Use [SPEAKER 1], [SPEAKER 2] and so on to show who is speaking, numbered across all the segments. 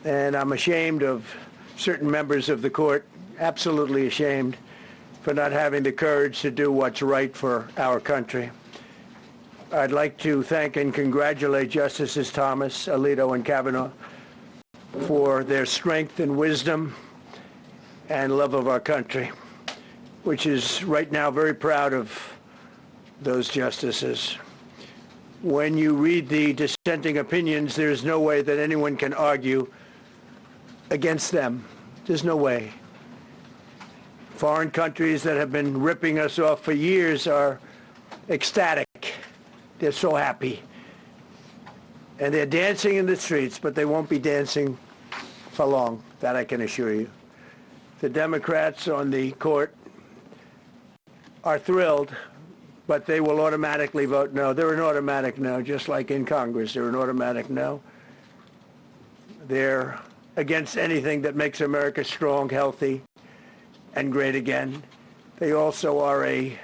[SPEAKER 1] And I'm ashamed of certain members of the court, absolutely ashamed, for not having the courage to do what's right for our country. I'd like to thank and congratulate Justices Thomas, Alito, and Kavanaugh for their strength and wisdom and love of our country, which is right now very proud of those justices. When you read the dissenting opinions, there's no way that anyone can argue against them. There's no way. Foreign countries that have been ripping us off for years are ecstatic. They're so happy. And they're dancing in the streets, but they won't be dancing for long, that I can assure you. The Democrats on the court are thrilled, but they will automatically vote no. They're an automatic no, just like in Congress. They're an automatic no. They're against anything that makes America strong, healthy, and great again. They also are a,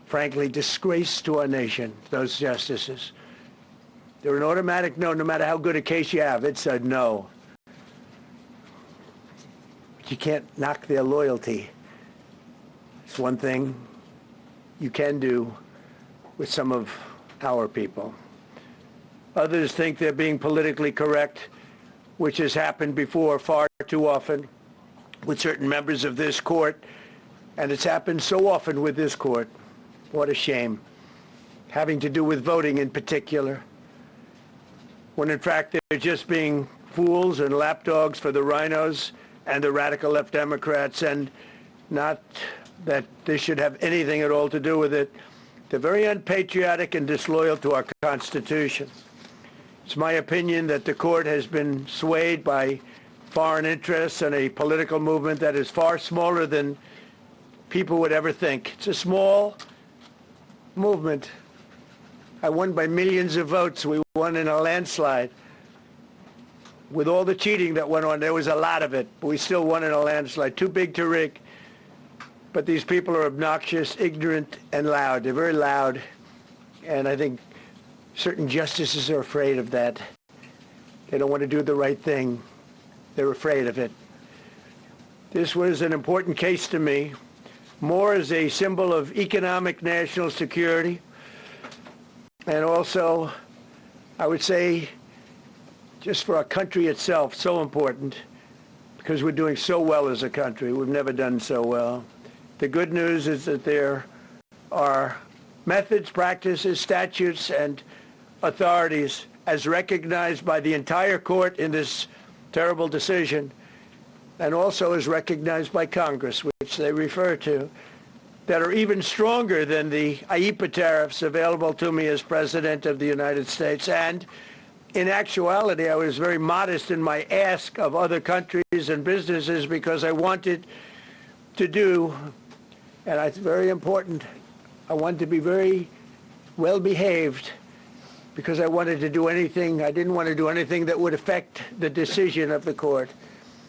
[SPEAKER 1] frankly, disgrace to our nation, those justices. They're an automatic no, no matter how good a case you have. It's a no. But you can't knock their loyalty. It's one thing you can do with some of our people. Others think they're being politically correct, which has happened before far too often with certain members of this court, and it's happened so often with this court. What a shame. Having to do with voting in particular, when in fact they're just being fools and lapdogs for the rhinos and the radical left Democrats, and not that this should have anything at all to do with it. They're very unpatriotic and disloyal to our Constitution. It's my opinion that the court has been swayed by foreign interests and a political movement that is far smaller than people would ever think. It's a small movement. I won by millions of votes. We won in a landslide. With all the cheating that went on, there was a lot of it, but we still won in a landslide. Too big to rig. But these people are obnoxious, ignorant, and loud. They're very loud, and I think certain justices are afraid of that. They don't want to do the right thing. They're afraid of it. This was an important case to me, more as a symbol of economic national security, and also, I would say, just for our country itself, so important, because we're doing so well as a country. We've never done so well. The good news is that there are methods, practices, statutes, and authorities as recognized by the entire court in this terrible decision, and also as recognized by Congress, which they refer to, that are even stronger than the IEEPA tariffs available to me as President of the United States. And in actuality, I was very modest in my ask of other countries and businesses because I wanted to do, and it's very important, I wanted to be very well behaved because I wanted to do anything, I didn't want to do anything that would affect the decision of the court,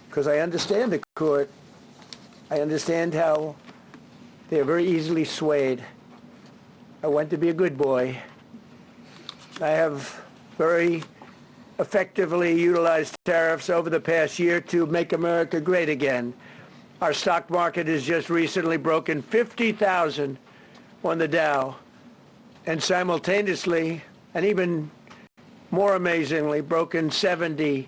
[SPEAKER 1] because I understand the court. I understand how they are very easily swayed. I want to be a good boy. I have very effectively utilized tariffs over the past year to make America great again. Our stock market has just recently broken 50,000 on the Dow, and simultaneously, and even more amazingly, broken 7,000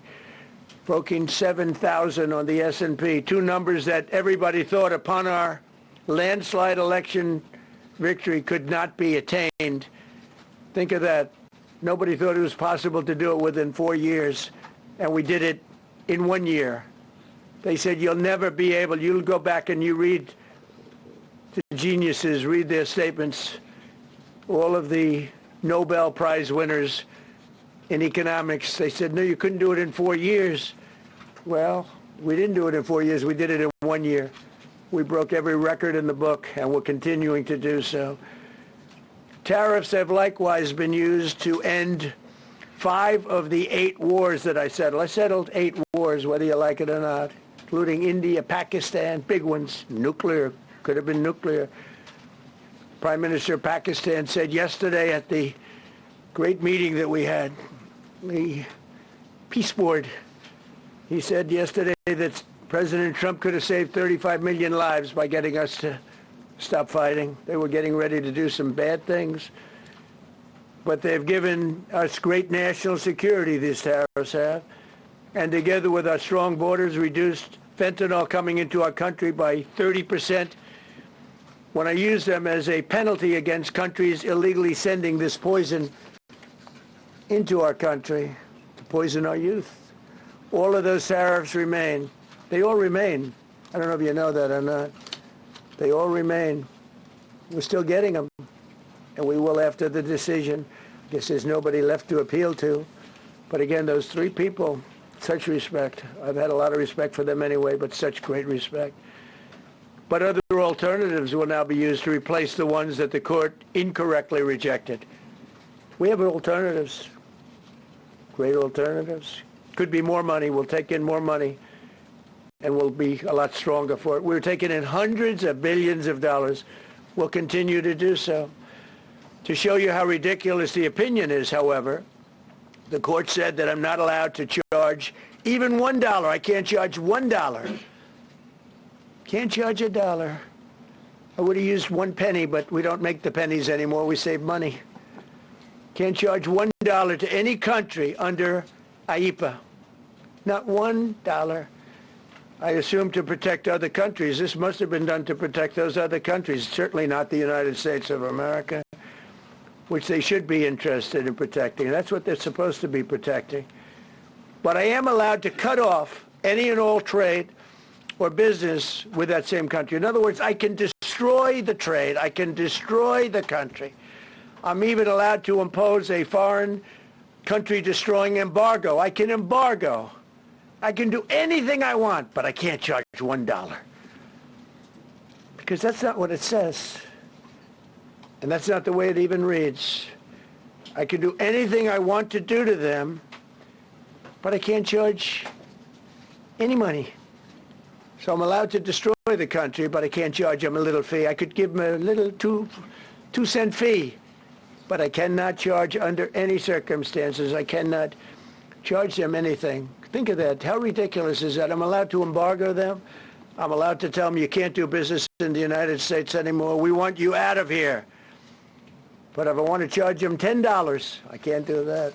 [SPEAKER 1] on the S&P, two numbers that everybody thought upon our landslide election victory could not be attained. Think of that. Nobody thought it was possible to do it within 4 years, and we did it in 1 year. They said you'll never be able, you'll go back and you read the geniuses, read their statements, all of the Nobel Prize winners in economics. They said, no, you couldn't do it in 4 years. Well, we didn't do it in 4 years. We did it in 1 year. We broke every record in the book, and we're continuing to do so. Tariffs have likewise been used to end 5 of the 8 wars that I settled. I settled 8 wars, whether you like it or not, including India, Pakistan, big ones, nuclear, could have been nuclear. Prime Minister of Pakistan said yesterday at the great meeting that we had, the Peace Board He said yesterday that President Trump could have saved 35 million lives by getting us to stop fighting. They were getting ready to do some bad things. But they've given us great national security, these tariffs have. And together with our strong borders, reduced fentanyl coming into our country by 30%. When I use them as a penalty against countries illegally sending this poison into our country to poison our youth, all of those tariffs remain. They all remain. I don't know if you know that or not. They all remain. We're still getting them, and we will after the decision. I guess there's nobody left to appeal to. But again, those three people, such respect. I've had a lot of respect for them anyway, but such great respect. But other alternatives will now be used to replace the ones that the court incorrectly rejected. We have alternatives, great alternatives. Could be more money. We'll take in more money, and we'll be a lot stronger for it. We're taking in hundreds of billions of dollars. We'll continue to do so. To show you how ridiculous the opinion is, however, the court said that I'm not allowed to charge even $1. I can't charge $1. Can't charge $1. I would have used 1 penny, but we don't make the pennies anymore. We save money. Can't charge $1 to any country under IEPA. Not $1. I assume to protect other countries. This must have been done to protect those other countries, certainly not the United States of America, which they should be interested in protecting. That's what they're supposed to be protecting. But I am allowed to cut off any and all trade or business with that same country. In other words, I can destroy the trade. I can destroy the country. I'm even allowed to impose a foreign country-destroying embargo. I can embargo. I can do anything I want, but I can't charge $1. Because that's not what it says. And that's not the way it even reads. I can do anything I want to do to them, but I can't charge any money. So I'm allowed to destroy the country, but I can't charge them a little fee. I could give them a little two-cent fee, but I cannot charge under any circumstances. I cannot charge them anything. Think of that. How ridiculous is that? I'm allowed to embargo them. I'm allowed to tell them you can't do business in the United States anymore. We want you out of here. But if I want to charge them $10, I can't do that.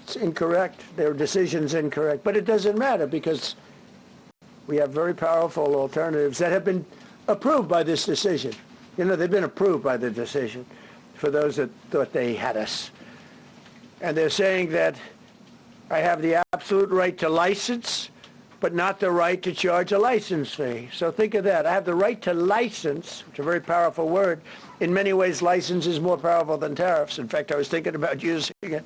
[SPEAKER 1] It's incorrect. Their decision's incorrect. But it doesn't matter because we have very powerful alternatives that have been approved by this decision. You know, they've been approved by the decision for those that thought they had us. And they're saying that I have the absolute right to license, but not the right to charge a license fee. So think of that. I have the right to license, which is a very powerful word. In many ways, license is more powerful than tariffs. In fact, I was thinking about using it.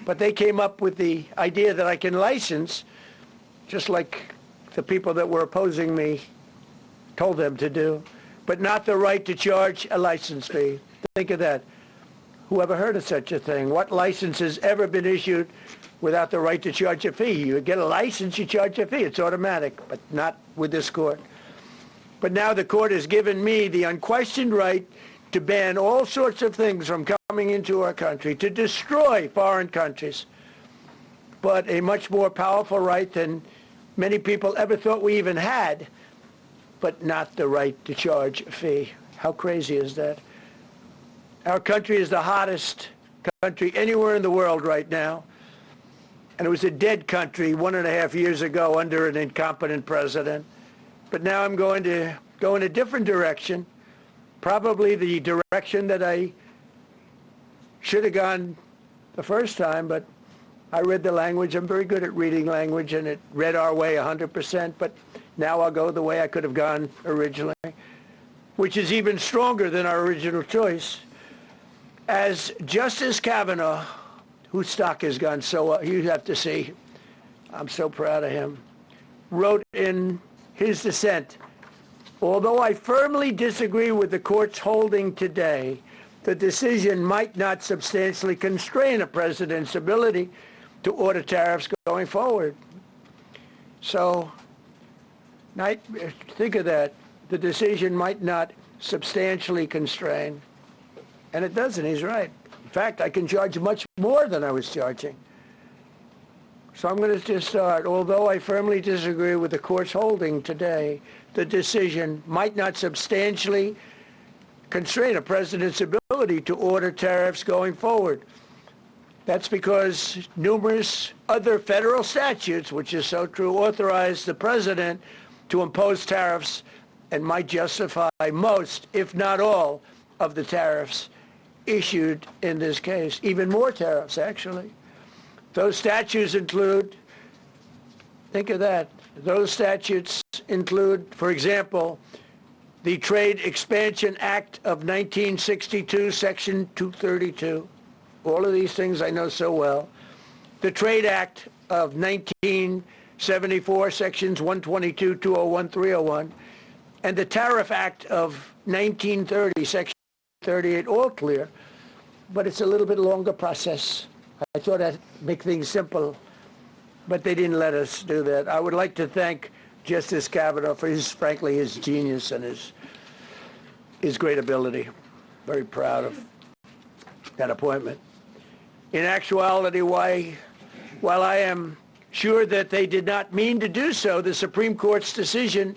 [SPEAKER 1] But they came up with the idea that I can license, just like the people that were opposing me told them to do, but not the right to charge a license fee. Think of that. Who ever heard of such a thing? What license has ever been issued without the right to charge a fee? You get a license, you charge a fee. It's automatic, but not with this court. But now the court has given me the unquestioned right to ban all sorts of things from coming into our country, to destroy foreign countries, but a much more powerful right than many people ever thought we even had, but not the right to charge a fee. How crazy is that? Our country is the hottest country anywhere in the world right now. And it was a dead country 1.5 years ago under an incompetent president. But now I'm going to go in a different direction, probably the direction that I should have gone the first time, but I read the language. I'm very good at reading language, and it read our way 100%, but now I'll go the way I could have gone originally, which is even stronger than our original choice. As Justice Kavanaugh, whose stock has gone so up, you have to see, I'm so proud of him, wrote in his dissent, although I firmly disagree with the court's holding today, the decision might not substantially constrain a president's ability to order tariffs going forward. So, think of that. The decision might not substantially constrain. And it doesn't, he's right. In fact, I can charge much more than I was charging. So I'm going to just start. Although I firmly disagree with the court's holding today, the decision might not substantially constrain a president's ability to order tariffs going forward. That's because numerous other federal statutes, which is so true, authorize the president to impose tariffs and might justify most, if not all, of the tariffs issued in this case. Even more tariffs, actually. Those statutes include, think of that, those statutes include, for example, the Trade Expansion Act of 1962, Section 232. All of these things I know so well. The Trade Act of 1974, Sections 122, 201, 301, and the Tariff Act of 1930, Section 38, all clear, but it's a little bit longer process. I thought I'd make things simple, but they didn't let us do that. I would like to thank Justice Kavanaugh for frankly, his genius and his great ability. Very proud of that appointment. In actuality, while I am sure that they did not mean to do so, the Supreme Court's decision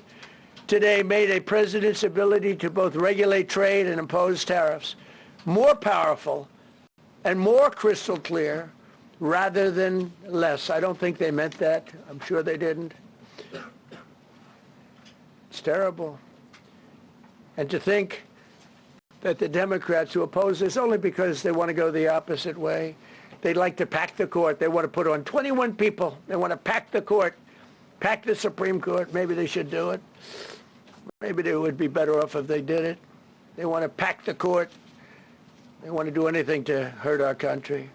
[SPEAKER 1] today made a president's ability to both regulate trade and impose tariffs more powerful and more crystal clear rather than less. I don't think they meant that. I'm sure they didn't. It's terrible. And to think that the Democrats who oppose this only because they want to go the opposite way, they'd like to pack the court. They want to put on 21 people. They want to pack the court, pack the Supreme Court. Maybe they should do it. Maybe they would be better off if they did it. They want to pack the court. They want to do anything to hurt our country.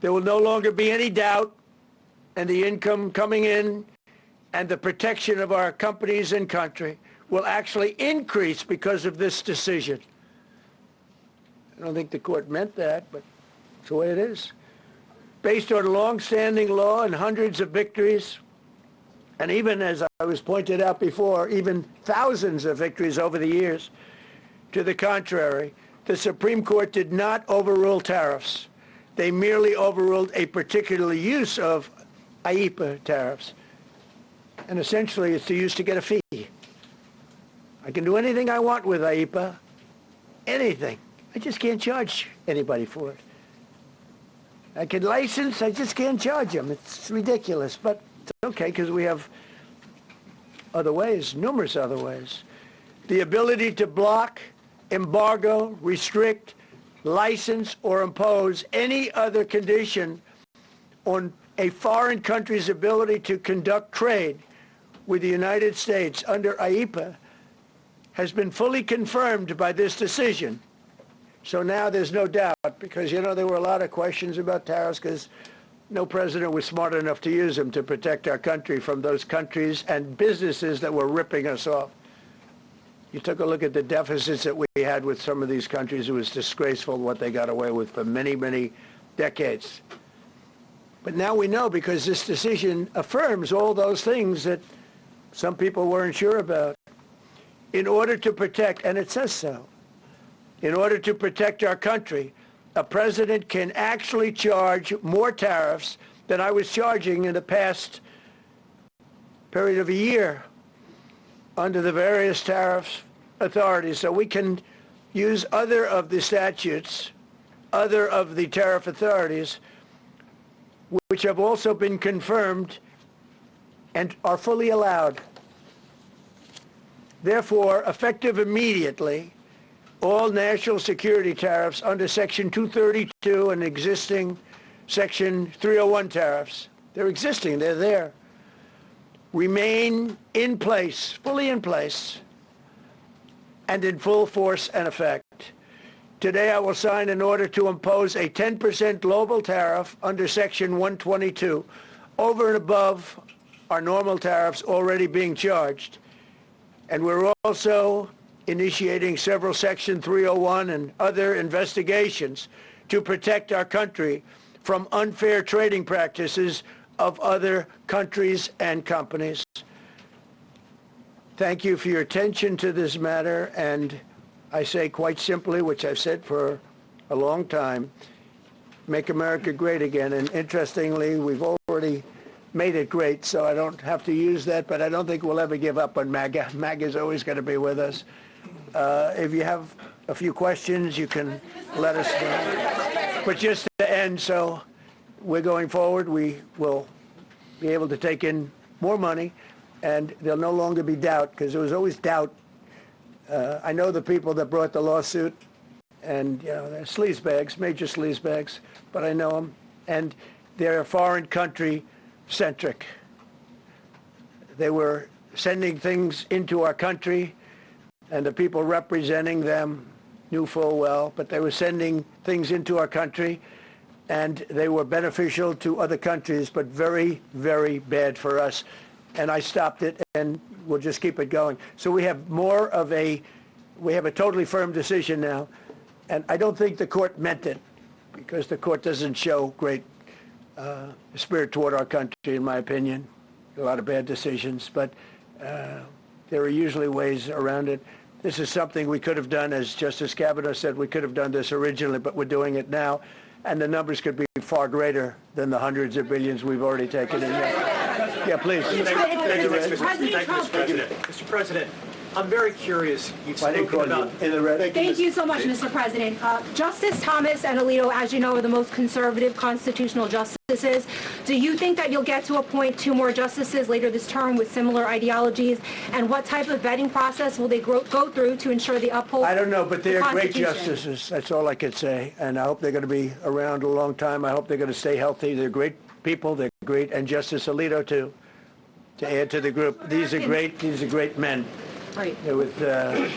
[SPEAKER 1] There will no longer be any doubt, and the income coming in and the protection of our companies and country will actually increase because of this decision. I don't think the court meant that, but it's the way it is. Based on long-standing law and hundreds of victories, and even, as I was pointed out before, even thousands of victories over the years, to the contrary, the Supreme Court did not overrule tariffs. They merely overruled a particular use of IEEPA tariffs. And essentially, it's used to get a fee. I can do anything I want with IEEPA, anything. I just can't charge anybody for it. I can license, I just can't charge them. It's ridiculous, but it's okay because we have other ways, numerous other ways. The ability to block, embargo, restrict, license, or impose any other condition on a foreign country's ability to conduct trade with the United States under IEEPA has been fully confirmed by this decision. So now there's no doubt, because, there were a lot of questions about tariffs because no president was smart enough to use them to protect our country from those countries and businesses that were ripping us off. You took a look at the deficits that we had with some of these countries. It was disgraceful what they got away with for many, many decades. But now we know, because this decision affirms all those things that some people weren't sure about. In order to protect, and it says so, in order to protect our country, a president can actually charge more tariffs than I was charging in the past period of a year under the various tariff authorities. So we can use other of the statutes, other of the tariff authorities, which have also been confirmed and are fully allowed. Therefore, effective immediately, all national security tariffs under Section 232 and existing Section 301 tariffs, they're existing, they're there, remain in place, fully in place, and in full force and effect. Today I will sign an order to impose a 10% global tariff under Section 122 over and above our normal tariffs already being charged. And we're also initiating several Section 301 and other investigations to protect our country from unfair trading practices of other countries and companies. Thank you for your attention to this matter, and I say quite simply, which I've said for a long time, make America great again. And interestingly, we've already made it great, so I don't have to use that, but I don't think we'll ever give up on MAGA. MAGA is always going to be with us. If you have a few questions, you can let us know. But just to end, so we're going forward. We will be able to take in more money, and there'll no longer be doubt, because there was always doubt. I know the people that brought the lawsuit, and they're sleazebags, major sleazebags, but I know them, and they're foreign country centric. They were sending things into our country, and the people representing them knew full well, but they were sending things into our country, and they were beneficial to other countries, but very, very bad for us. And I stopped it, and we'll just keep it going. So we have we have a totally firm decision now, and I don't think the court meant it, because the court doesn't show great spirit toward our country, in my opinion. A lot of bad decisions, but there are usually ways around it. This is something we could have done, as Justice Kavanaugh said, we could have done this originally, but we're doing it now, and the numbers could be far greater than the hundreds of billions we've already taken in. Yeah, please.
[SPEAKER 2] Thank you, Mr. President. Mr. President, I'm very curious. You've spoken about...
[SPEAKER 3] Thank you so much, Mr. President. Justice Thomas and Alito, as you know, are the most conservative constitutional justices. Do you think that you'll get to appoint 2 more justices later this term with similar ideologies? And what type of vetting process will they go through to ensure they uphold?
[SPEAKER 1] I don't know, but they're great justices. That's all I could say. And I hope they're going to be around a long time. I hope they're going to stay healthy. They're great people. They're great. And Justice Alito, too, to add to the group. These are great men.
[SPEAKER 3] Right.
[SPEAKER 1] With a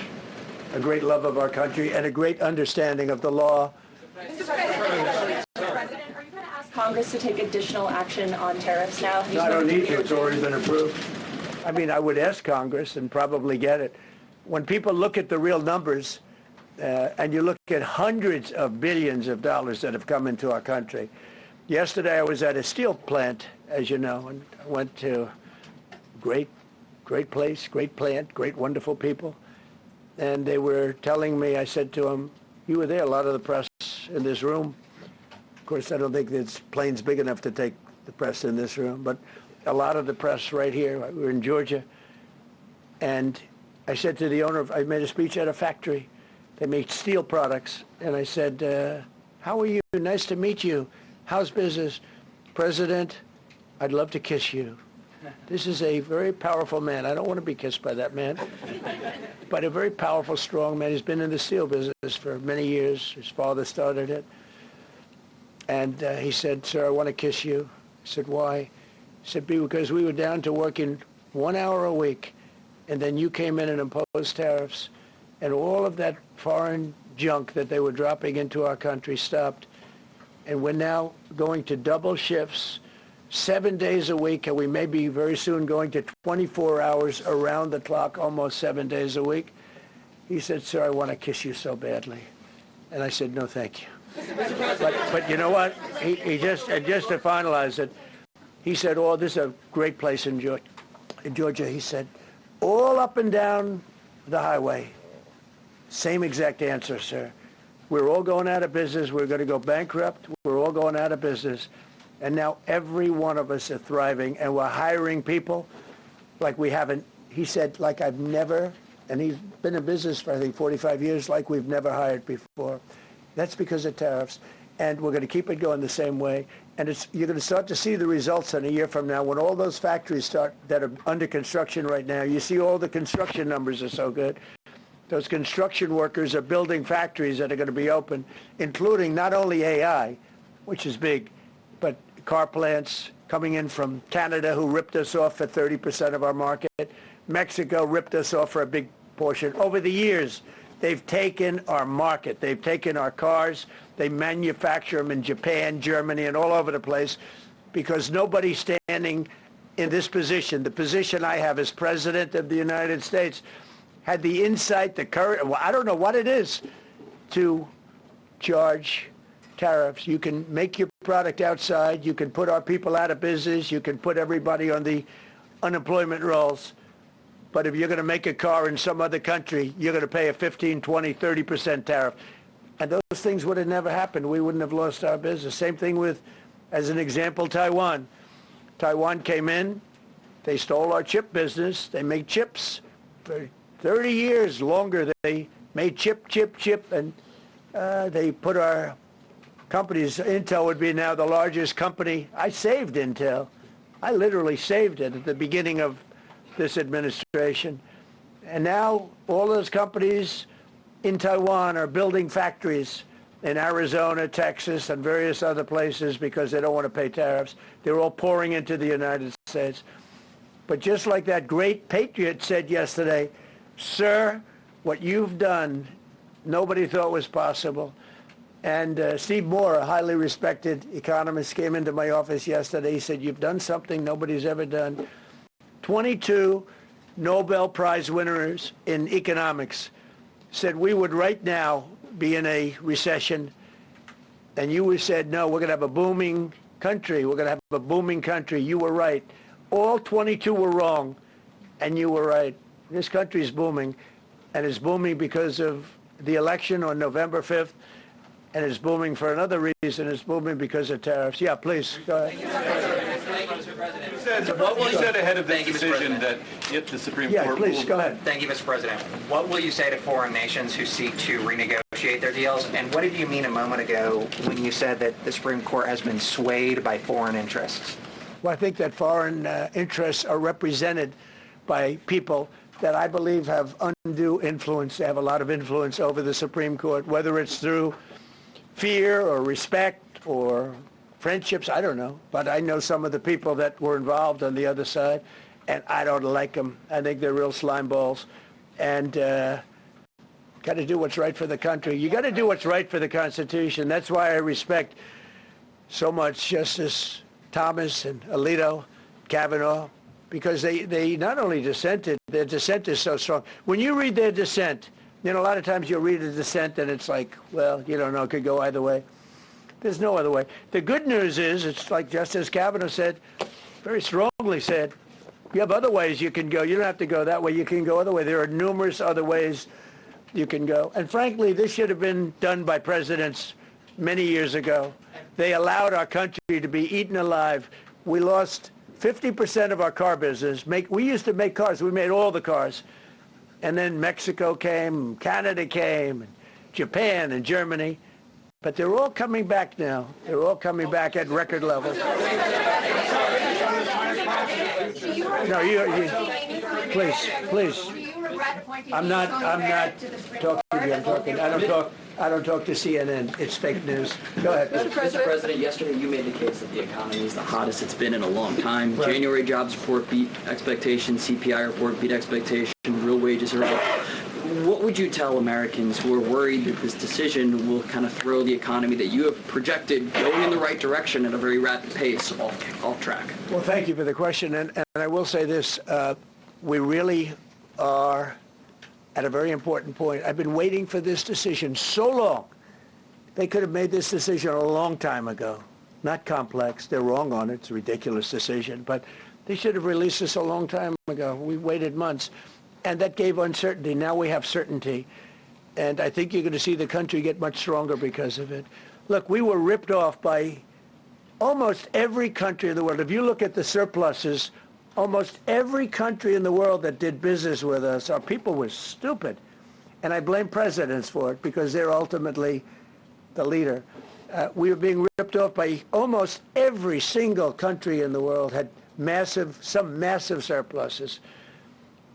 [SPEAKER 1] great love of our country and a great understanding of the law.
[SPEAKER 3] Mr. President, are you going to ask Congress to take additional action on tariffs now?
[SPEAKER 1] No, I don't need to. It's already been approved. I mean, I would ask Congress and probably get it. When people look at the real numbers, and you look at hundreds of billions of dollars that have come into our country. Yesterday I was at a steel plant, as you know, and I went to great place, great plant, great wonderful people. And they were telling me, I said to them, you were there, a lot of the press in this room. Of course, I don't think this plane's big enough to take the press in this room, but a lot of the press right here. We were in Georgia. And I said to the owner, I made a speech at a factory. They make steel products. And I said, how are you? Nice to meet you. How's business? President, I'd love to kiss you. This is a very powerful man. I don't want to be kissed by that man, but a very powerful, strong man. He's been in the steel business for many years. His father started it. And he said, sir, I want to kiss you. I said, why? He said, because we were down to working 1 hour a week, and then you came in and imposed tariffs, and all of that foreign junk that they were dropping into our country stopped. And we're now going to double shifts, 7 days a week, and we may be very soon going to 24 hours around the clock, almost 7 days a week. He said, sir, I want to kiss you so badly. And I said, no, thank you. But you know what? He just to finalize it, he said, oh, this is a great place in Georgia. He said, all up and down the highway, same exact answer, sir. We're all going out of business. We're going to go bankrupt. We're all going out of business. And now every one of us are thriving, and we're hiring people like we haven't. He said, like I've never, and he's been in business for, I think, 45 years, like we've never hired before. That's because of tariffs. And we're going to keep it going the same way. And you're going to start to see the results in a year from now when all those factories that are under construction right now. You see all the construction numbers are so good. Those construction workers are building factories that are going to be open, including not only AI, which is big, but car plants coming in from Canada, who ripped us off for 30% of our market. Mexico ripped us off for a big portion. Over the years, they've taken our market. They've taken our cars. They manufacture them in Japan, Germany, and all over the place, because nobody's standing in this position. The position I have as President of the United States had the insight, the courage, well, I don't know what it is, to charge tariffs. You can make your product outside. You can put our people out of business. You can put everybody on the unemployment rolls. But if you're going to make a car in some other country, you're going to pay a 15, 20, 30% tariff. And those things would have never happened. We wouldn't have lost our business. Same thing with, as an example, Taiwan. Taiwan came in, they stole our chip business. They make chips for 30 years longer. They made chip, and they put our companies. Intel would be now the largest company. I saved Intel. I literally saved it at the beginning of this administration. And now all those companies in Taiwan are building factories in Arizona, Texas, and various other places because they don't want to pay tariffs. They're all pouring into the United States. But just like that great patriot said yesterday, sir, what you've done, nobody thought was possible. And Steve Moore, a highly respected economist, came into my office yesterday. He said, you've done something nobody's ever done. 22 Nobel Prize winners in economics said we would right now be in a recession. And you said, no, we're going to have a booming country. We're going to have a booming country. You were right. All 22 were wrong, and you were right. This country is booming, and it's booming because of the election on November 5th, and it's booming for another reason. It's booming because of tariffs. Yeah, please, go ahead.
[SPEAKER 4] Thank you, Mr. President.
[SPEAKER 5] What was said ahead of this decision that if the Supreme Court...
[SPEAKER 1] Yeah, please, go ahead.
[SPEAKER 4] Thank you, Mr. President. What will you say to foreign nations who seek to renegotiate their deals? And what did you mean a moment ago when you said that the Supreme Court has been swayed by foreign interests?
[SPEAKER 1] Well, I think that foreign interests are represented by people that I believe have undue influence. They have a lot of influence over the Supreme Court, whether it's through fear or respect or friendships, I don't know. But I know some of the people that were involved on the other side, and I don't like them. I think they're real slime balls. And got to do what's right for the country. You got to do what's right for the Constitution. That's why I respect so much Justice Thomas and Alito, Kavanaugh, because they not only dissented, their dissent is so strong. When you read their dissent, you know, a lot of times you'll read a dissent and it's like, well, you don't know, it could go either way. There's no other way. The good news is, it's like Justice Kavanaugh said, very strongly said, you have other ways you can go. You don't have to go that way. You can go other way. There are numerous other ways you can go. And frankly, this should have been done by presidents many years ago. They allowed our country to be eaten alive. We lost 50% of our car business. We used to make cars. We made all the cars. And then Mexico came, Canada came, and Japan and Germany. But they're all coming back now. They're all coming back at record levels. No, please. I'm not talking to you. I don't talk to CNN. It's fake news. Go ahead.
[SPEAKER 6] Mr. President, yesterday you made the case that the economy is the hottest it's been in a long time. Right. January jobs report beat expectations. CPI report beat expectations. Real wages are up. What would you tell Americans who are worried that this decision will kind of throw the economy that you have projected going in the right direction at a very rapid pace off track?
[SPEAKER 1] Well, thank you for the question. And I will say this. We really are at a very important point. I've been waiting for this decision so long. They could have made this decision a long time ago. Not complex. They're wrong on it. It's a ridiculous decision. But they should have released this a long time ago. We waited months. And that gave uncertainty. Now we have certainty. And I think you're going to see the country get much stronger because of it. Look, we were ripped off by almost every country in the world. If you look at the surpluses, almost every country in the world that did business with us, our people were stupid. And I blame presidents for it because they're ultimately the leader. We were being ripped off by almost every single country in the world had some massive surpluses.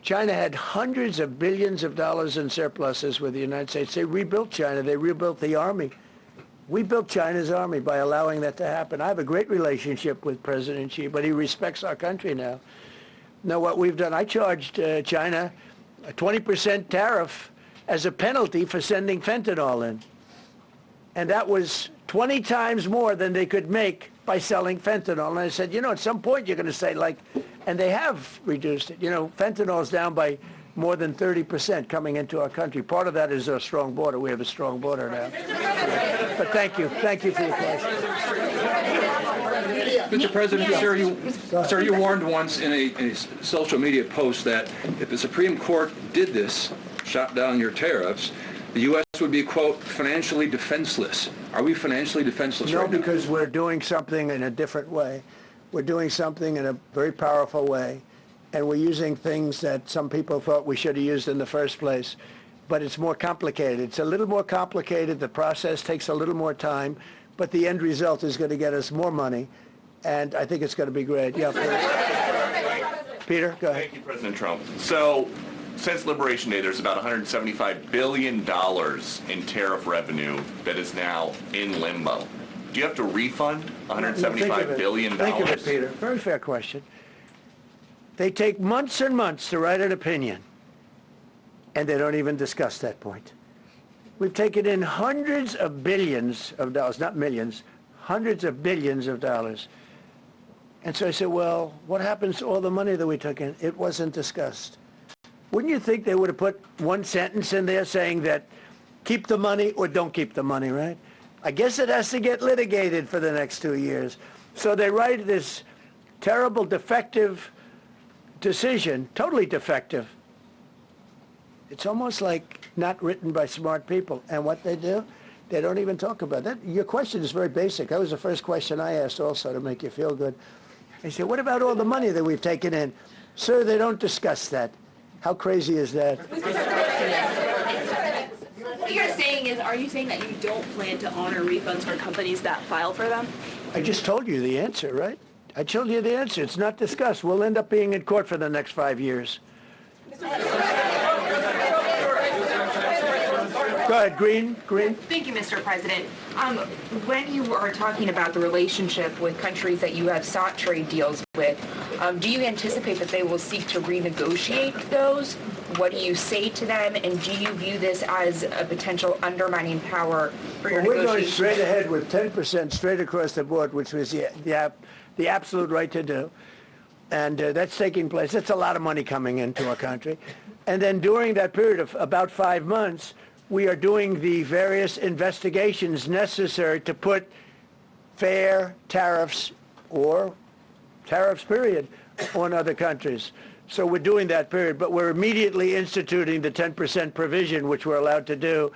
[SPEAKER 1] China had hundreds of billions of dollars in surpluses with the United States. They rebuilt China. They rebuilt the army. We built China's army by allowing that to happen. I have a great relationship with President Xi, but he respects our country now. Now, what we've done, I charged China a 20% tariff as a penalty for sending fentanyl in. And that was 20 times more than they could make by selling fentanyl. And I said, you know, at some point you're going to say, like, and they have reduced it. You know, fentanyl is down by more than 30% coming into our country. Part of that is our strong border. We have a strong border now. But thank you. Thank you for your question.
[SPEAKER 5] Mr. President, sir, you warned once in a social media post that if the Supreme Court did this, shot down your tariffs, the U.S. would be, quote, financially defenseless. Are we financially defenseless right now?
[SPEAKER 1] No, because we're doing something in a different way. we're doing something in a very powerful way, and we're using things that some people thought we should have used in the first place. But it's more complicated. It's a little more complicated. The process takes a little more time, but the end result is going to get us more money, and I think it's going to be great. Yeah, please. Peter, go ahead.
[SPEAKER 7] Thank you, President Trump. So, since Liberation Day, there's about $175 billion in tariff revenue that is now in limbo. Do you have to refund $175 billion?
[SPEAKER 1] Think of it, Peter. Very fair question. They take months and months to write an opinion, and they don't even discuss that point. We've taken in hundreds of billions of dollars, not millions, hundreds of billions of dollars. And so I said, well, what happens to all the money that we took in? It wasn't discussed. Wouldn't you think they would have put one sentence in there saying that keep the money or don't keep the money, right? I guess it has to get litigated for the next 2 years. So they write this terrible, defective decision, totally defective. It's almost like not written by smart people. And what they do, they don't even talk about that. Your question is very basic. That was the first question I asked also to make you feel good. I said, what about all the money that we've taken in? Sir, they don't discuss that. How crazy is that?
[SPEAKER 8] What you're saying is, are you saying that you don't plan to honor refunds for companies that file for them?
[SPEAKER 1] I just told you the answer, right? I told you the answer. It's not discussed. We'll end up being in court for the next 5 years. Go ahead, Green.
[SPEAKER 9] Thank you, Mr. President. When you are talking about the relationship with countries that you have sought trade deals with, do you anticipate that they will seek to renegotiate those? What do you say to them? And do you view this as a potential undermining power for your
[SPEAKER 1] We're going
[SPEAKER 9] negotiations?
[SPEAKER 1] straight ahead with 10% straight across the board, which was the absolute right to do. And that's taking place. That's a lot of money coming into our country. And then during that period of about 5 months, we are doing the various investigations necessary to put fair tariffs or tariffs, period, on other countries. So we're doing that period, but we're immediately instituting the 10% provision, which we're allowed to do.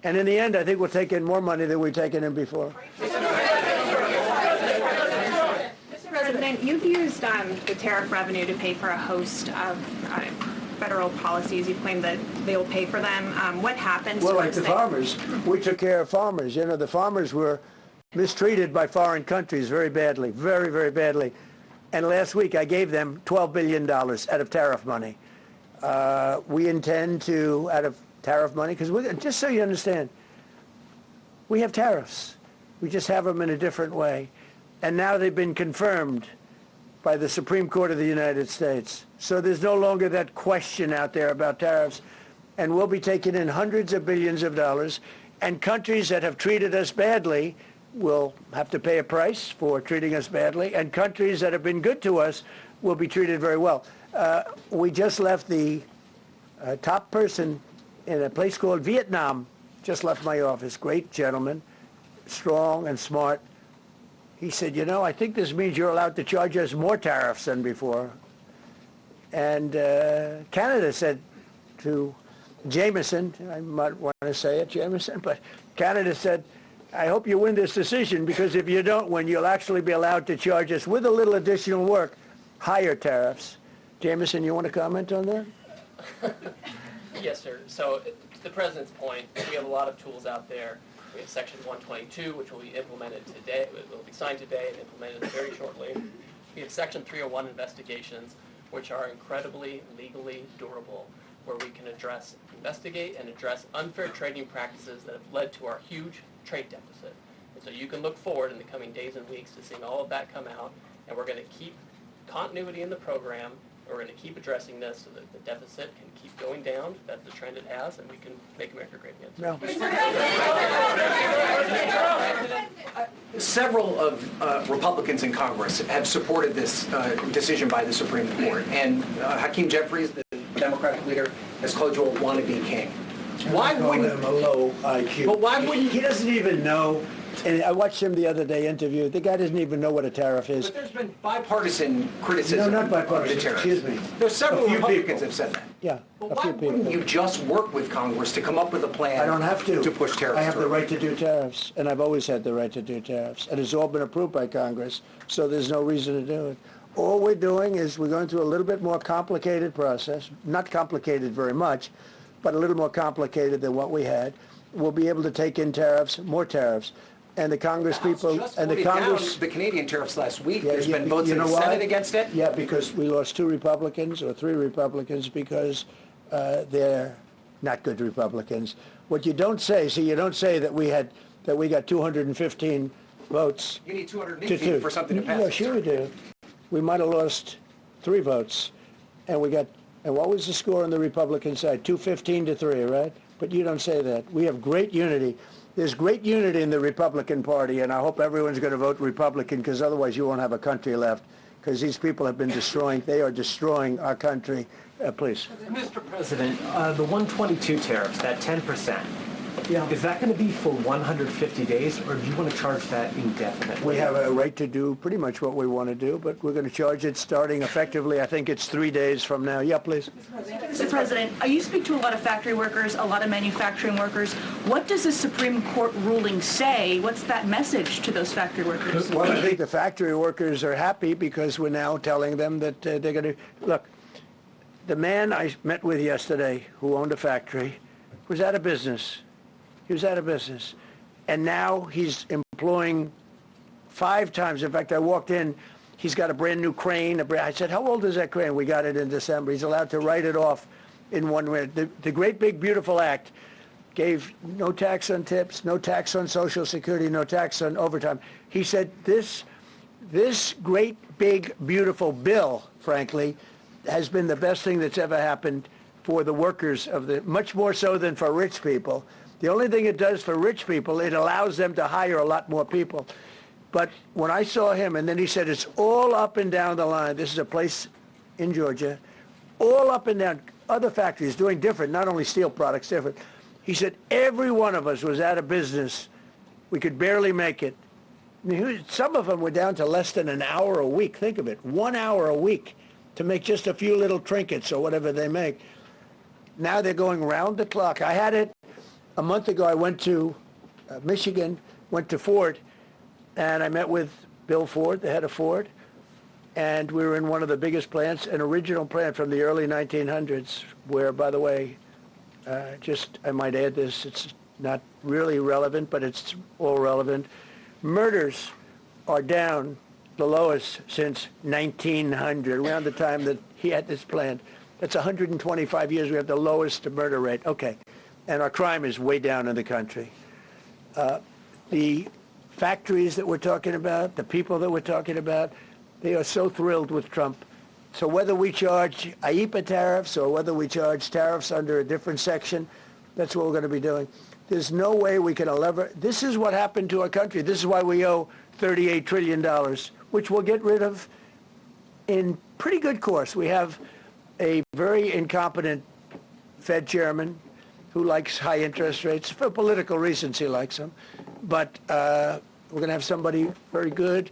[SPEAKER 1] And in the end, I think we'll take in more money than we've taken in before.
[SPEAKER 3] Mr. President, you've used the tariff revenue to pay for a host of federal policies. You claim that they will pay for them. What happens
[SPEAKER 1] Well, like
[SPEAKER 3] once
[SPEAKER 1] the farmers, we took care of farmers. You know, the farmers were mistreated by foreign countries very badly, very, very badly. And last week I gave them $12 billion out of tariff money. We intend to, out of tariff money, because just so you understand, we have tariffs. We just have them in a different way. And now they've been confirmed by the Supreme Court of the United States. So there's no longer that question out there about tariffs. And we'll be taking in hundreds of billions of dollars. And countries that have treated us badly will have to pay a price for treating us badly. And countries that have been good to us will be treated very well. We just left the top person in a place called Vietnam, just left my office. Great gentleman, strong and smart. He said, you know, I think this means you're allowed to charge us more tariffs than before. And Canada said to Jameson, I might want to say it, Jameson, but Canada said, I hope you win this decision, because if you don't win, you'll actually be allowed to charge us with a little additional work, higher tariffs. Jameson, you want to comment on that?
[SPEAKER 10] Yes, sir. So to the President's point, we have a lot of tools out there. We have Section 122, which will be implemented today. It will be signed today and implemented very shortly. We have Section 301 investigations, which are incredibly legally durable, where we can investigate and address unfair trading practices that have led to our huge trade deficit. And so you can look forward in the coming days and weeks to seeing all of that come out, and we're going to keep continuity in the program. We're going to keep addressing this so that the deficit can keep going down. That's the trend it has, and we can make America great again.
[SPEAKER 1] No.
[SPEAKER 2] Several of Republicans in Congress have supported this decision by the Supreme Court, and Hakeem Jeffries, the Democratic leader, has called you a wannabe king. Why
[SPEAKER 1] Call
[SPEAKER 2] wouldn't
[SPEAKER 1] him a low IQ.
[SPEAKER 2] But why wouldn't
[SPEAKER 1] he doesn't even know And I watched him the other day interview. The guy doesn't even know what a tariff is.
[SPEAKER 2] But there's been bipartisan criticism
[SPEAKER 1] No, not bipartisan.
[SPEAKER 2] of the tariffs.
[SPEAKER 1] Excuse me.
[SPEAKER 2] There's several
[SPEAKER 1] A few
[SPEAKER 2] Republicans
[SPEAKER 1] people.
[SPEAKER 2] have said that.
[SPEAKER 1] Yeah,
[SPEAKER 2] But
[SPEAKER 1] a
[SPEAKER 2] why
[SPEAKER 1] few
[SPEAKER 2] wouldn't
[SPEAKER 1] people.
[SPEAKER 2] you just work with Congress to come up with a plan?
[SPEAKER 1] I don't have
[SPEAKER 2] to push tariffs
[SPEAKER 1] I have the
[SPEAKER 2] through?
[SPEAKER 1] right to do tariffs, and I've always had the right to do tariffs. And it's all been approved by Congress, so there's no reason to do it. All we're doing is we're going through a little bit more complicated process, not complicated very much, but a little more complicated than what we had. We'll be able to take in tariffs, more tariffs. And the Congress people,
[SPEAKER 2] Just
[SPEAKER 1] and the
[SPEAKER 2] voted down
[SPEAKER 1] Congress...
[SPEAKER 2] the Canadian tariffs last week.
[SPEAKER 1] Yeah,
[SPEAKER 2] There's
[SPEAKER 1] yeah,
[SPEAKER 2] been votes
[SPEAKER 1] you
[SPEAKER 2] in the
[SPEAKER 1] know why?
[SPEAKER 2] Senate against it.
[SPEAKER 1] Yeah, because we lost 2 Republicans or 3 Republicans because they're not good Republicans. What you don't say, you don't say that we got 215 votes.
[SPEAKER 2] You need
[SPEAKER 1] to
[SPEAKER 2] 218
[SPEAKER 1] two.
[SPEAKER 2] for something to pass.
[SPEAKER 1] Yeah, sure we do. We might have lost 3 votes, and what was the score on the Republican side? 215 to 3, right? But you don't say that. We have great unity. There's great unity in the Republican Party, and I hope everyone's going to vote Republican, because otherwise you won't have a country left, because these people have been they are destroying our country. Please.
[SPEAKER 11] Mr. President, the 122 tariffs, that 10%, is that going to be for 150 days, or do you want to charge that indefinitely?
[SPEAKER 1] We have a right to do pretty much what we want to do, but we're going to charge it starting effectively, I think it's 3 days from now. Yeah, please.
[SPEAKER 12] Mr. President, you speak to a lot of factory workers, a lot of manufacturing workers. What does the Supreme Court ruling say? What's that message to those factory workers?
[SPEAKER 1] Well, I think the factory workers are happy because we're now telling them that they're going to... Look, the man I met with yesterday who owned a factory was out of business. He was out of business. And now he's employing 5 times. In fact, I walked in, he's got a brand new crane. I said, how old is that crane? We got it in December. He's allowed to write it off in 1 minute. The Great Big Beautiful Act gave no tax on tips, no tax on Social Security, no tax on overtime. He said this great big beautiful bill, frankly, has been the best thing that's ever happened for the workers much more so than for rich people. The only thing it does for rich people, it allows them to hire a lot more people. But when I saw him, and then he said, it's all up and down the line. This is a place in Georgia, all up and down, other factories doing different, not only steel products, different. He said, every one of us was out of business. We could barely make it. I mean, some of them were down to less than an hour a week. Think of it, 1 hour a week to make just a few little trinkets or whatever they make. Now they're going round the clock. I had it a month ago. I went to Michigan, went to Ford, and I met with Bill Ford, the head of Ford, and we were in one of the biggest plants, an original plant from the early 1900s, where, by the way, I might add this, it's not really relevant, but it's all relevant. Murders are down the lowest since 1900, around the time that he had this plant. That's 125 years. We have the lowest murder rate. Okay. And our crime is way down in the country. The factories that we're talking about, the people that we're talking about, they are so thrilled with Trump. So whether we charge IEEPA tariffs or whether we charge tariffs under a different section, that's what we're going to be doing. There's no way we can this is what happened to our country. This is why we owe $38 trillion, which we'll get rid of in pretty good course. We have a very incompetent Fed chairman who likes high interest rates. For political reasons, he likes them. But we're going to have somebody very good.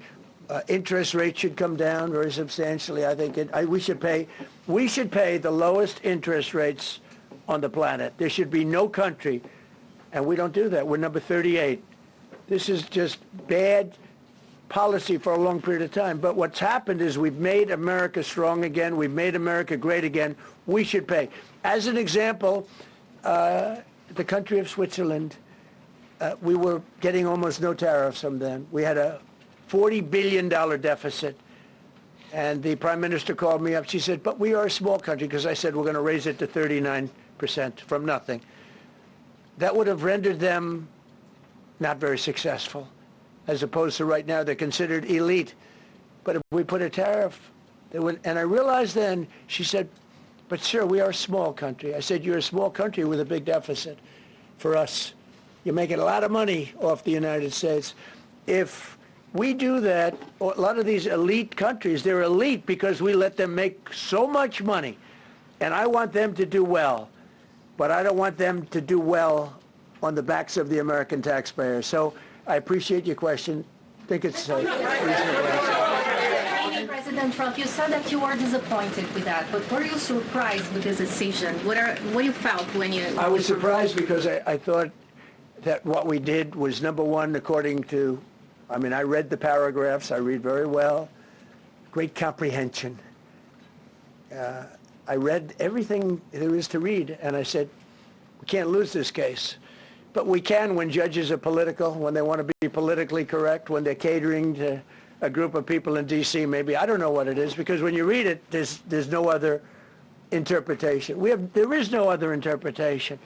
[SPEAKER 1] Interest rates should come down very substantially. I think we should pay the lowest interest rates on the planet. There should be no country, and we don't do that. We're number 38. This is just bad policy for a long period of time. But what's happened is we've made America strong again. We've made America great again. We should pay. As an example, the country of Switzerland, we were getting almost no tariffs from them. We had a $40 billion deficit. And the prime minister called me up. She said, but we are a small country, because I said we're going to raise it to 39% from nothing. That would have rendered them not very successful, as opposed to right now they're considered elite. But if we put a tariff, they would, and I realized then, she said, but sir, we are a small country. I said, you're a small country with a big deficit. For us, you're making a lot of money off the United States. If we do that, a lot of these elite countries, they're elite because we let them make so much money. And I want them to do well, but I don't want them to do well on the backs of the American taxpayer. So I appreciate your question. I think it's a reasonable answer.
[SPEAKER 13] President Trump, you said that you were disappointed with that, but were you surprised with this decision? What you felt when you...
[SPEAKER 1] I was surprised because I thought that what we did was, number one, according to, I mean, I read the paragraphs, I read very well, great comprehension. I read everything there is to read, and I said, we can't lose this case. But we can when judges are political, when they want to be politically correct, when they're catering to a group of people in D.C. maybe. I don't know what it is, because when you read it, there's no other interpretation. There is no other interpretation.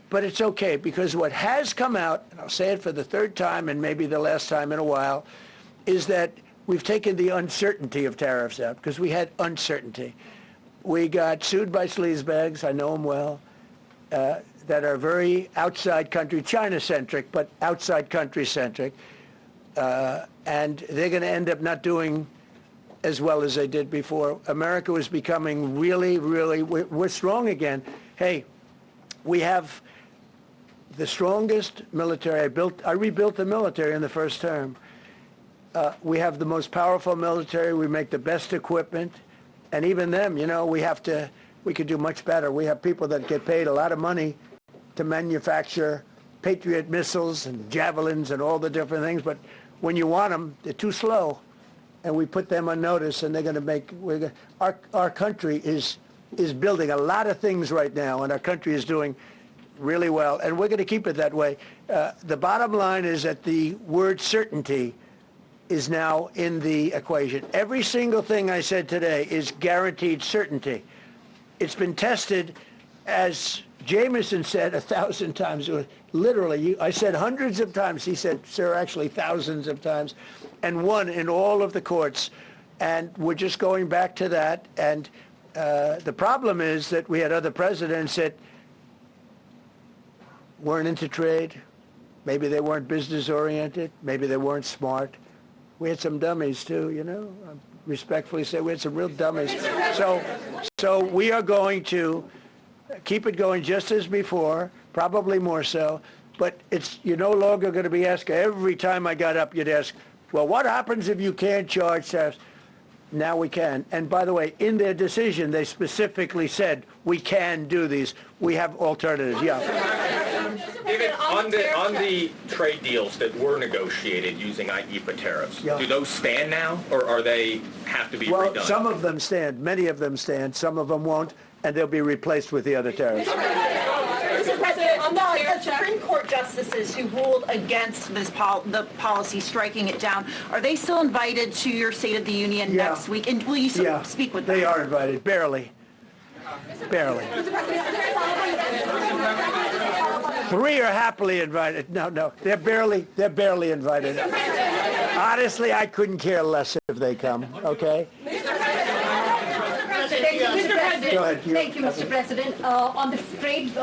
[SPEAKER 1] But it's okay, because what has come out, and I'll say it for the third time and maybe the last time in a while, is that we've taken the uncertainty of tariffs out, because we had uncertainty. We got sued by sleazebags, I know them well, that are very outside country, China-centric, but outside country-centric, and they're going to end up not doing as well as they did before. America was becoming really, really, we're strong again. Hey, we have the strongest military. I rebuilt the military in the first term. We have the most powerful military. We make the best equipment. And even them, you know, we could do much better. We have people that get paid a lot of money to manufacture Patriot missiles and javelins and all the different things. But when you want them, they're too slow. And we put them on notice, and they're going to make, our country is building a lot of things right now, and our country is doing really well, and we're going to keep it that way. The bottom line is that the word certainty is now in the equation. Every single thing I said today is guaranteed certainty. It's been tested, as Jameson said 1,000 times. Literally, I said hundreds of times. He said, sir, actually thousands of times, and won in all of the courts. And we're just going back to that. And the problem is that we had other presidents that weren't into trade. Maybe they weren't business-oriented. Maybe they weren't smart. We had some dummies, too, you know. I respectfully say we had some real dummies. So we are going to keep it going just as before, probably more so. But you're no longer going to be asked, every time I got up, you'd ask, well, what happens if you can't charge tariffs? Now we can. And by the way, in their decision, they specifically said, we can do these. We have alternatives. Yeah.
[SPEAKER 14] David, on the trade deals that were negotiated using IEEPA tariffs, do those stand now, or are they have to be redone?
[SPEAKER 1] Well, some of them stand. Many of them stand. Some of them won't, and they'll be replaced with the other tariffs.
[SPEAKER 12] Mr. President, on the Supreme Court justices who ruled against this the policy, striking it down, are they still invited to your State of the Union next week? And will you speak with them?
[SPEAKER 1] They are invited, barely. Barely. 3 are happily invited. No, they're barely invited. Honestly, I couldn't care less if they come, okay? Go ahead.
[SPEAKER 3] Thank you, Mr. President. On the trade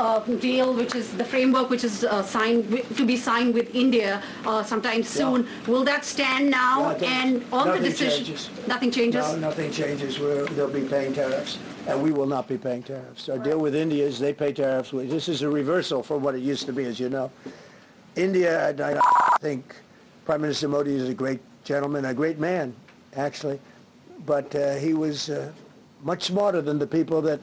[SPEAKER 3] deal, which is the framework which is to be signed with India sometime soon, will that stand now? And on the decision, nothing changes.
[SPEAKER 1] No, nothing changes. They'll be paying tariffs, and we will not be paying tariffs. Our deal with India is they pay tariffs. This is a reversal from what it used to be, as you know. India, I think Prime Minister Modi is a great gentleman, a great man, actually, but he was much smarter than the people that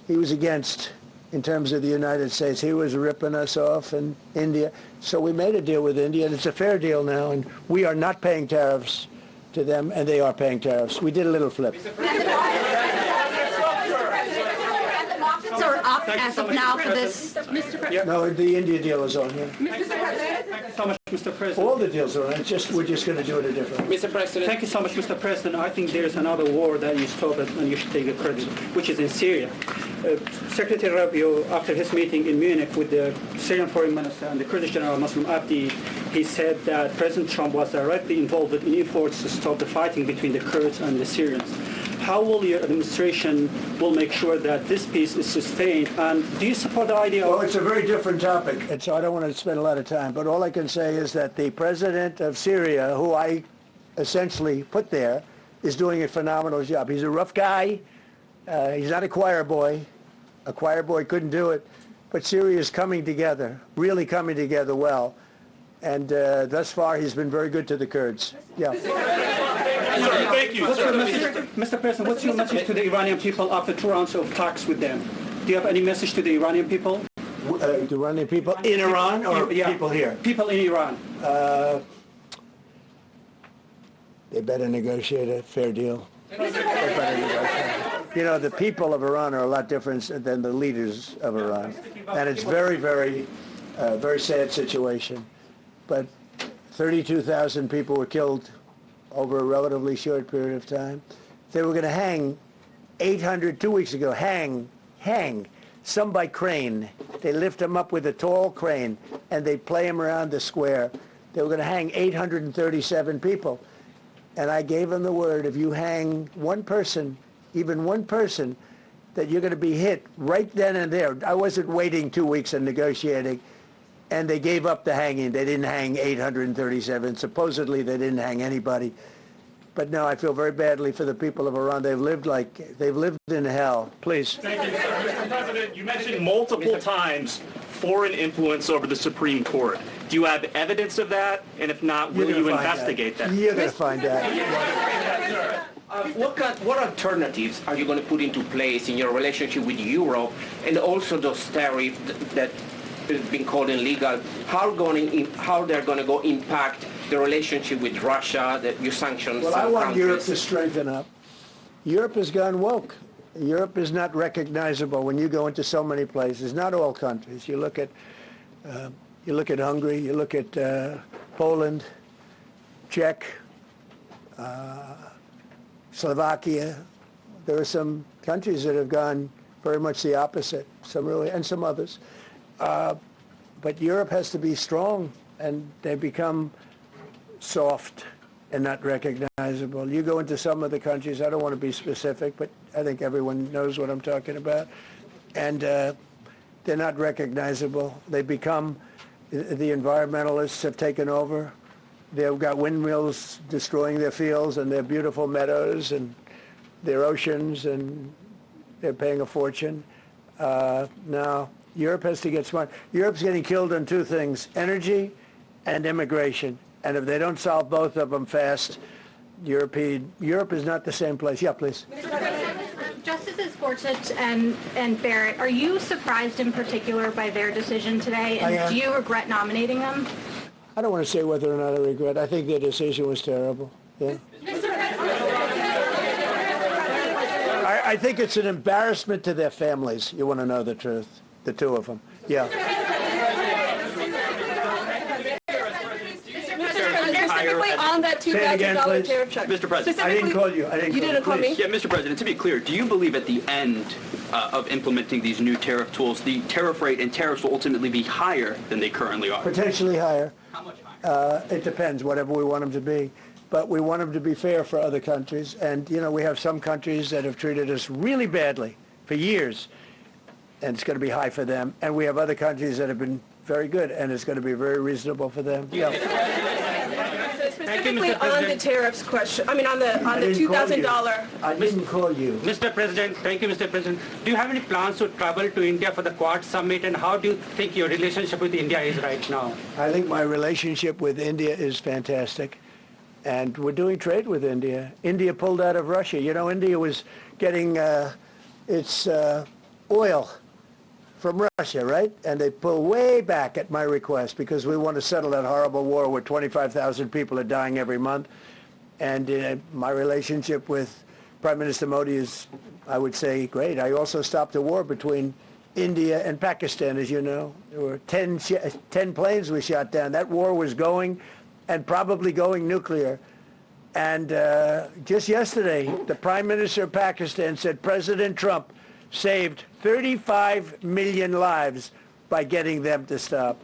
[SPEAKER 1] he was against in terms of the United States. He was ripping us off in India. So we made a deal with India, and it's a fair deal now, and we are not paying tariffs to them, and they are paying tariffs. We did a little flip.
[SPEAKER 3] Are up as of now for this. Mr. President.
[SPEAKER 1] No, the India deal is on here.
[SPEAKER 15] Mr. President. Thank you so much, Mr. President.
[SPEAKER 1] All the deals are on. We're just going to do it a different way.
[SPEAKER 15] Mr. President. Thank you so much, Mr. President. I think there's another war that you stopped and you should take the credit, which is in Syria. Secretary Rubio, after his meeting in Munich with the Syrian Foreign Minister and the Kurdish General Muslim Abdi, he said that President Trump was directly involved in efforts to stop the fighting between the Kurds and the Syrians. How will your administration will make sure that this peace is sustained? And do you support the idea of...
[SPEAKER 1] Well, it's a very different topic, and so I don't want to spend a lot of time. But all I can say is that the president of Syria, who I essentially put there, is doing a phenomenal job. He's a rough guy. He's not a choir boy. A choir boy couldn't do it. But Syria is coming together, really coming together well. And thus far, he's been very good to the Kurds. Yeah.
[SPEAKER 14] Thank you.
[SPEAKER 15] Mr. President, what's your message to the Iranian people after 2 rounds of talks with them? Do you have any message to the Iranian people?
[SPEAKER 1] The Iranian people in Iran or people here?
[SPEAKER 15] People in Iran.
[SPEAKER 1] They better negotiate a fair deal. They better negotiate. You know, the people of Iran are a lot different than the leaders of Iran. And it's very, very sad situation. But 32,000 people were killed over a relatively short period of time. They were going to hang 800, 2 weeks ago, hang, some by crane. They lift them up with a tall crane, and they play them around the square. They were going to hang 837 people. And I gave them the word, if you hang one person, even one person, that you're going to be hit right then and there. I wasn't waiting 2 weeks and negotiating. And they gave up the hanging. They didn't hang 837. Supposedly, they didn't hang anybody. But no, I feel very badly for the people of Iran. They've lived in hell. Please.
[SPEAKER 16] Thank you. Mr. President, you mentioned multiple times foreign influence over the Supreme Court. Do you have evidence of that? And if not, will you investigate that?
[SPEAKER 1] You're going to find out.
[SPEAKER 17] What alternatives are you going to put into place in your relationship with Europe, and also those tariffs that have been called illegal? How they're going to go impact the relationship with Russia, that you sanctions?
[SPEAKER 1] Well, I want Europe to strengthen up. Europe has gone woke. Europe is not recognizable when you go into so many places. Not all countries. You look at Hungary. You look at Poland, Czech, Slovakia. There are some countries that have gone very much the opposite. Some really, and some others. But Europe has to be strong, and they become soft and not recognizable. You go into some of the countries, I don't want to be specific, but I think everyone knows what I'm talking about, and they're not recognizable. They become, the environmentalists have taken over. They've got windmills destroying their fields and their beautiful meadows and their oceans, and they're paying a fortune. Now, Europe has to get smart. Europe's getting killed on two things, energy and immigration. And if they don't solve both of them fast, Europe is not the same place. Yeah, please.
[SPEAKER 3] Justices Gorsuch and Barrett, are you surprised in particular by their decision today? And do you regret nominating them?
[SPEAKER 1] I don't want to say whether or not I regret. I think their decision was terrible. Yeah. I think it's an embarrassment to their families. You want to know the truth? The two of them. Yeah.
[SPEAKER 8] Specifically on that $2,000 tariff check.
[SPEAKER 14] Mr. President,
[SPEAKER 1] I didn't call you.
[SPEAKER 8] You didn't call me?
[SPEAKER 14] Yeah, Mr. President, to be clear, do you believe at the end of implementing these new tariff tools, the tariff rate and tariffs will ultimately be higher than they currently are?
[SPEAKER 1] Potentially higher.
[SPEAKER 14] How much higher?
[SPEAKER 1] It depends, whatever we want them to be. But we want them to be fair for other countries. And, you know, we have some countries that have treated us really badly for years, and it's going to be high for them. And we have other countries that have been very good, and it's going to be very reasonable for them. Yeah.
[SPEAKER 8] Specifically on the tariffs question, I mean on the $2,000.
[SPEAKER 1] I didn't call you.
[SPEAKER 15] Mr. President, thank you, Mr. President. Do you have any plans to travel to India for the Quad Summit, and how do you think your relationship with India is right now?
[SPEAKER 1] I think my relationship with India is fantastic, and we're doing trade with India. India pulled out of Russia. You know, India was getting its oil from Russia, right? And they pull way back at my request because we want to settle that horrible war where 25,000 people are dying every month. And my relationship with Prime Minister Modi is, I would say, great. I also stopped a war between India and Pakistan, as you know. There were 10 planes we shot down. That war was going, and probably going nuclear. And just yesterday, the Prime Minister of Pakistan said President Trump saved 35 million lives by getting them to stop.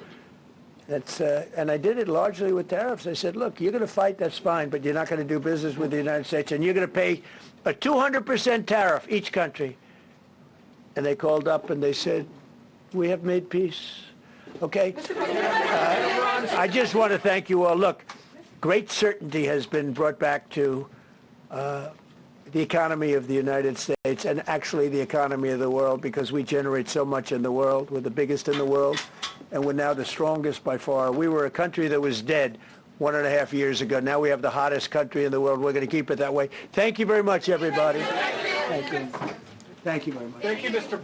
[SPEAKER 1] And I did it largely with tariffs. I said, look, you're going to fight, that's fine, but you're not going to do business with the United States, and you're going to pay a 200% tariff, each country. And they called up and they said, we have made peace. Okay? I just want to thank you all. Look, great certainty has been brought back to the economy of the United States, and actually the economy of the world, because we generate so much in the world. We're the biggest in the world, and we're now the strongest by far. We were a country that was dead 1.5 years ago. Now we have the hottest country in the world. We're going to keep it that way. Thank you very much, everybody. Thank you. Thank you very much.
[SPEAKER 10] Thank you, Mr. President.